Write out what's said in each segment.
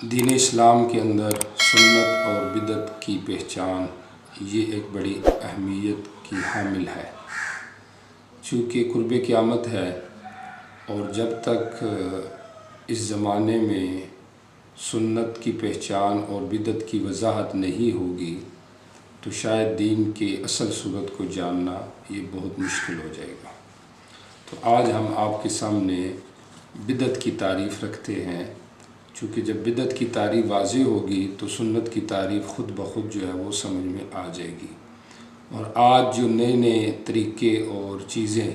دین اسلام کے اندر سنت اور بدعت کی پہچان یہ ایک بڑی اہمیت کی حامل ہے، چونکہ قرب قیامت ہے اور جب تک اس زمانے میں سنت کی پہچان اور بدعت کی وضاحت نہیں ہوگی تو شاید دین کے اصل صورت کو جاننا یہ بہت مشکل ہو جائے گا۔ تو آج ہم آپ کے سامنے بدعت کی تعریف رکھتے ہیں، چونکہ جب بدعت کی تعریف واضح ہوگی تو سنت کی تعریف خود بخود جو ہے وہ سمجھ میں آ جائے گی۔ اور آج جو نئے نئے طریقے اور چیزیں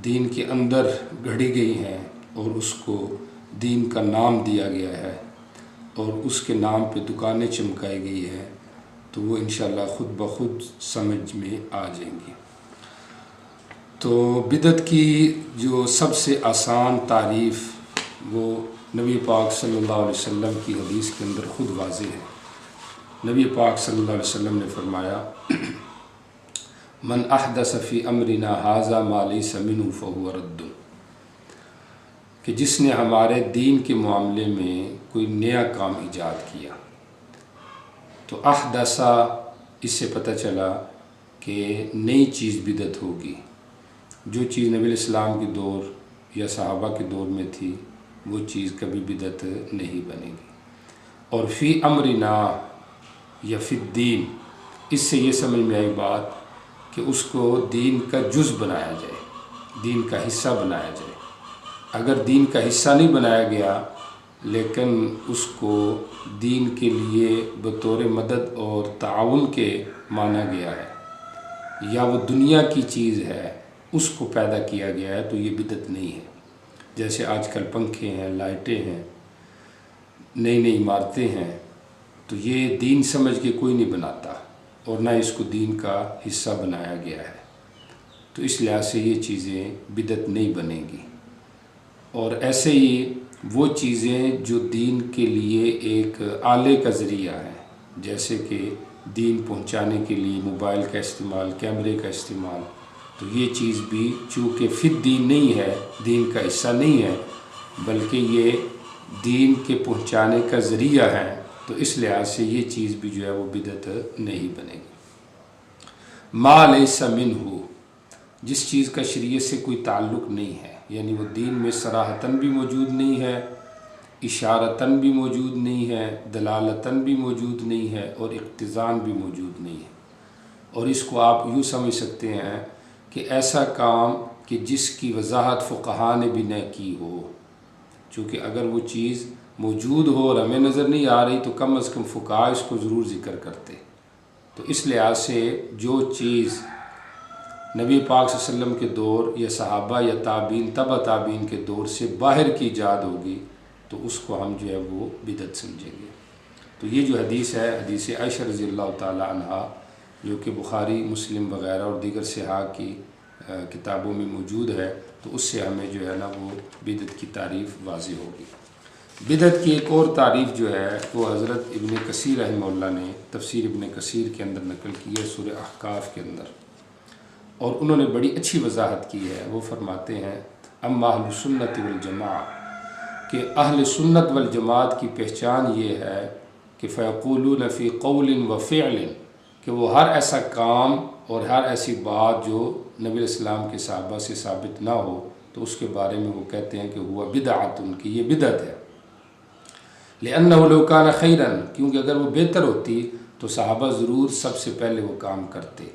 دین کے اندر گھڑی گئی ہیں اور اس کو دین کا نام دیا گیا ہے اور اس کے نام پہ دکانیں چمکائی گئی ہیں، تو وہ انشاءاللہ خود بخود سمجھ میں آ جائیں گی۔ تو بدعت کی جو سب سے آسان تعریف وہ نبی پاک صلی اللہ علیہ وسلم کی حدیث کے اندر خود واضح ہے۔ نبی پاک صلی اللہ علیہ وسلم نے فرمایا، من احدث فی امرنا ھذا ما لیس منہ فہو رد، کہ جس نے ہمارے دین کے معاملے میں کوئی نیا کام ایجاد کیا۔ تو احدث اس سے پتہ چلا کہ نئی چیز بدعت ہوگی، جو چیز نبی علیہ السلام کے دور یا صحابہ کے دور میں تھی وہ چیز کبھی بدعت نہیں بنے گی۔ اور فی امرنا یا فی الدین، اس سے یہ سمجھ میں آئی بات کہ اس کو دین کا جز بنایا جائے، دین کا حصہ بنایا جائے۔ اگر دین کا حصہ نہیں بنایا گیا لیکن اس کو دین کے لیے بطور مدد اور تعاون کے مانا گیا ہے، یا وہ دنیا کی چیز ہے اس کو پیدا کیا گیا ہے، تو یہ بدعت نہیں ہے۔ جیسے آج کل پنکھے ہیں، لائٹیں ہیں، نئی نئی عمارتیں ہیں، تو یہ دین سمجھ کے کوئی نہیں بناتا اور نہ اس کو دین کا حصہ بنایا گیا ہے، تو اس لحاظ سے یہ چیزیں بدعت نہیں بنے گی۔ اور ایسے ہی وہ چیزیں جو دین کے لیے ایک آلے کا ذریعہ ہے، جیسے کہ دین پہنچانے کے لیے موبائل کا استعمال، کیمرے کا استعمال، تو یہ چیز بھی چونکہ فی الدین نہیں ہے، دین کا حصہ نہیں ہے، بلکہ یہ دین کے پہنچانے کا ذریعہ ہے، تو اس لحاظ سے یہ چیز بھی جو ہے وہ بدعت نہیں بنے گی۔ ما لیس منہ، جس چیز کا شریعت سے کوئی تعلق نہیں ہے، یعنی وہ دین میں صراحتاً بھی موجود نہیں ہے، اشارتاً بھی موجود نہیں ہے، دلالتاً بھی موجود نہیں ہے، اور اقتضاً بھی موجود نہیں ہے۔ اور اس کو آپ یوں سمجھ سکتے ہیں کہ ایسا کام کہ جس کی وضاحت فقہا نے بھی نہ کی ہو، چونکہ اگر وہ چیز موجود ہو اور ہمیں نظر نہیں آ رہی تو کم از کم فقہا اس کو ضرور ذکر کرتے۔ تو اس لحاظ سے جو چیز نبی پاک صلی اللہ علیہ وسلم کے دور یا صحابہ یا تابعین تبع تابعین کے دور سے باہر کی ایجاد ہوگی تو اس کو ہم جو ہے وہ بدعت سمجھیں گے۔ تو یہ جو حدیث ہے، حدیث عائشہ رضی اللہ تعالی عنہا، جو کہ بخاری، مسلم وغیرہ اور دیگر صحاح کی کتابوں میں موجود ہے، تو اس سے ہمیں جو ہے نا وہ بدعت کی تعریف واضح ہوگی۔ بدعت کی ایک اور تعریف جو ہے وہ حضرت ابن کثیر رحمہ اللہ نے تفسیر ابن کثیر کے اندر نقل کی ہے، سورہ احقاف کے اندر، اور انہوں نے بڑی اچھی وضاحت کی ہے۔ وہ فرماتے ہیں، اما اہل سنت والجماع، کہ اہل سنت والجماعت کی پہچان یہ ہے کہ فیقولون فی قول و فعل، کہ وہ ہر ایسا کام اور ہر ایسی بات جو نبی علیہ السلام کے صحابہ سے ثابت نہ ہو تو اس کے بارے میں وہ کہتے ہیں کہ ہوا بدعت، کی یہ بدعت ہے۔ لأنہ لو کان خیرا، کیونکہ اگر وہ بہتر ہوتی تو صحابہ ضرور سب سے پہلے وہ کام کرتے،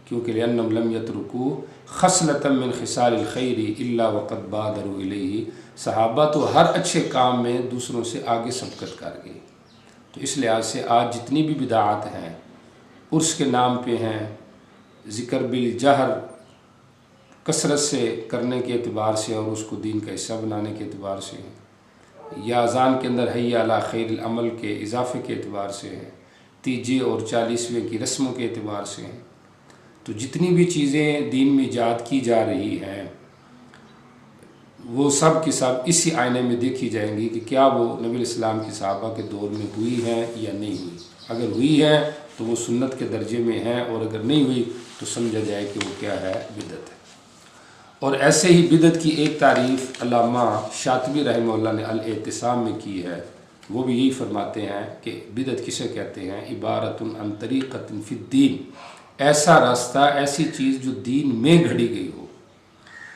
کیونکہ لأنہم لم یترکوا خصلۃ من خصال الخیر الا وقد بادروا الیہ، صحابہ تو ہر اچھے کام میں دوسروں سے آگے سبقت کر گئے۔ تو اس لحاظ سے آج جتنی بھی بدعات ہیں، عرس کے نام پہ ہیں، ذکر بالجہر کثرت سے کرنے کے اعتبار سے اور اس کو دین کا حصہ بنانے کے اعتبار سے ہیں، یا اذان کے اندر حی علی خیر العمل کے اضافے کے اعتبار سے ہیں، تیجے اور 40ویں کی رسموں کے اعتبار سے ہیں، تو جتنی بھی چیزیں دین میں ایجاد کی جا رہی ہیں وہ سب کی سب اسی آئینے میں دیکھی جائیں گی کہ کیا وہ نبی علیہ السلام کے صحابہ کے دور میں ہوئی ہیں یا نہیں ہوئی۔ اگر ہوئی ہے تو وہ سنت کے درجے میں ہیں، اور اگر نہیں ہوئی تو سمجھا جائے کہ وہ کیا ہے، بدعت ہے۔ اور ایسے ہی بدعت کی ایک تعریف علامہ شاطبی رحمہ اللہ نے الاعتصام میں کی ہے۔ وہ بھی یہی فرماتے ہیں کہ بدعت کسے کہتے ہیں، عبارت عن طریقۃ فی الدین، ایسا راستہ، ایسی چیز جو دین میں گھڑی گئی ہو۔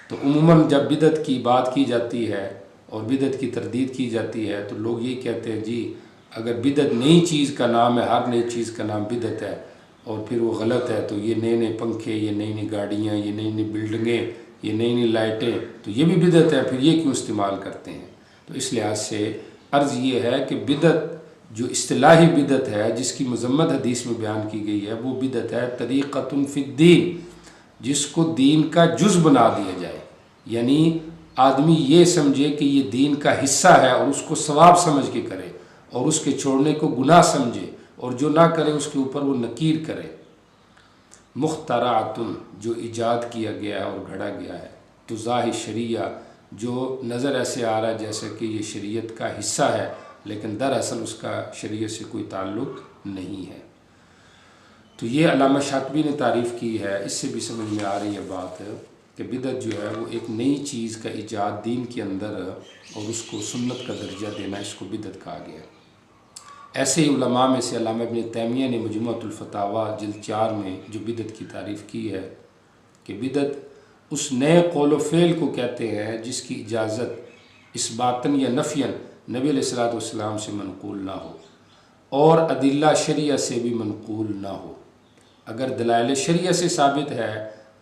تو عموماً جب بدعت کی بات کی جاتی ہے اور بدعت کی تردید کی جاتی ہے تو لوگ یہ کہتے ہیں جی اگر بدعت نئی چیز کا نام ہے، ہر نئی چیز کا نام بدعت ہے اور پھر وہ غلط ہے، تو یہ نئے نئے پنکھے، یہ نئی نئی گاڑیاں، یہ نئی نئی بلڈنگیں، یہ نئی نئی لائٹیں، تو یہ بھی بدعت ہے، پھر یہ کیوں استعمال کرتے ہیں؟ تو اس لحاظ سے عرض یہ ہے کہ بدعت جو اصطلاحی بدعت ہے جس کی مذمت حدیث میں بیان کی گئی ہے، وہ بدعت ہے طریقۃ فی الدین، جس کو دین کا جز بنا دیا جائے، یعنی آدمی یہ سمجھے کہ یہ دین کا حصہ ہے اور اس کو ثواب سمجھ کے کرے، اور اس کے چھوڑنے کو گناہ سمجھے، اور جو نہ کرے اس کے اوپر وہ نکیر کرے۔ مخترعۃ، جو ایجاد کیا گیا ہے اور گھڑا گیا ہے، تو ظاہر شریعہ، جو نظر ایسے آ رہا ہے جیسے کہ یہ شریعت کا حصہ ہے لیکن دراصل اس کا شریعت سے کوئی تعلق نہیں ہے۔ تو یہ علامہ شاطبی نے تعریف کی ہے، اس سے بھی سمجھ میں آ رہی ہے بات کہ بدعت جو ہے وہ ایک نئی چیز کا ایجاد دین کے اندر اور اس کو سنت کا درجہ دینا، اس کو بدعت کہا گیا۔ ایسے ہی علماء میں سے علامہ ابن تیمیہ نے مجموعۃ الفتاویٰ جلد 4 میں جو بدعت کی تعریف کی ہے کہ بدعت اس نئے قول و فعل کو کہتے ہیں جس کی اجازت اثباتاً یا نفیاً نبی علیہ الصلوۃ والسلام سے منقول نہ ہو اور ادلہ شرعیہ سے بھی منقول نہ ہو۔ اگر دلائل شرعیہ سے ثابت ہے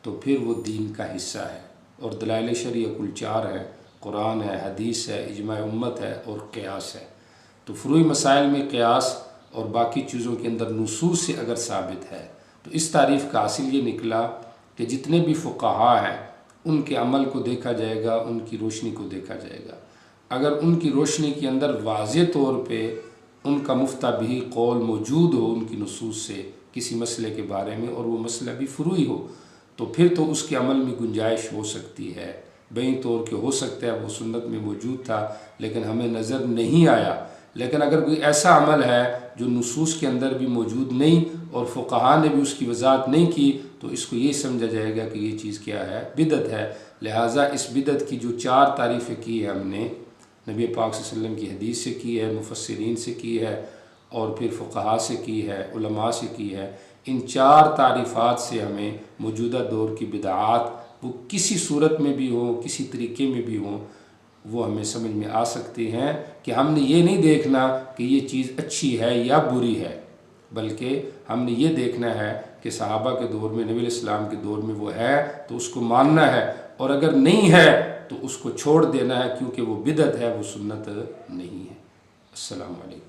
تو پھر وہ دین کا حصہ ہے، اور دلائل شرعیہ کل 4 ہیں، قرآن ہے، حدیث ہے، اجماع امت ہے اور قیاس ہے۔ تو فروعی مسائل میں قیاس اور باقی چیزوں کے اندر نصوص سے اگر ثابت ہے تو اس تعریف کا حاصل یہ نکلا کہ جتنے بھی فقہاء ہیں ان کے عمل کو دیکھا جائے گا، ان کی روشنی کو دیکھا جائے گا۔ اگر ان کی روشنی کے اندر واضح طور پہ ان کا مفتبی قول موجود ہو ان کی نصوص سے کسی مسئلے کے بارے میں، اور وہ مسئلہ بھی فروعی ہو، تو پھر تو اس کے عمل میں گنجائش ہو سکتی ہے۔ بین طور کے ہو سکتا ہے وہ سنت میں موجود تھا لیکن ہمیں نظر نہیں آیا، لیکن اگر کوئی ایسا عمل ہے جو نصوص کے اندر بھی موجود نہیں اور فقہاء نے بھی اس کی وضاحت نہیں کی، تو اس کو یہ سمجھا جائے گا کہ یہ چیز کیا ہے، بدعت ہے۔ لہٰذا اس بدعت کی جو 4 تعریفیں کی ہیں ہم نے، نبی پاک صلی اللہ علیہ وسلم کی حدیث سے کی ہے، مفسرین سے کی ہے اور پھر فقہاء سے کی ہے، علماء سے کی ہے، ان 4 تعریفات سے ہمیں موجودہ دور کی بدعات، وہ کسی صورت میں بھی ہوں، کسی طریقے میں بھی ہوں، وہ ہمیں سمجھ میں آ سکتے ہیں کہ ہم نے یہ نہیں دیکھنا کہ یہ چیز اچھی ہے یا بری ہے، بلکہ ہم نے یہ دیکھنا ہے کہ صحابہ کے دور میں، نبی علیہ السلام کے دور میں وہ ہے تو اس کو ماننا ہے، اور اگر نہیں ہے تو اس کو چھوڑ دینا ہے، کیونکہ وہ بدعت ہے، وہ سنت نہیں ہے۔ السلام علیکم۔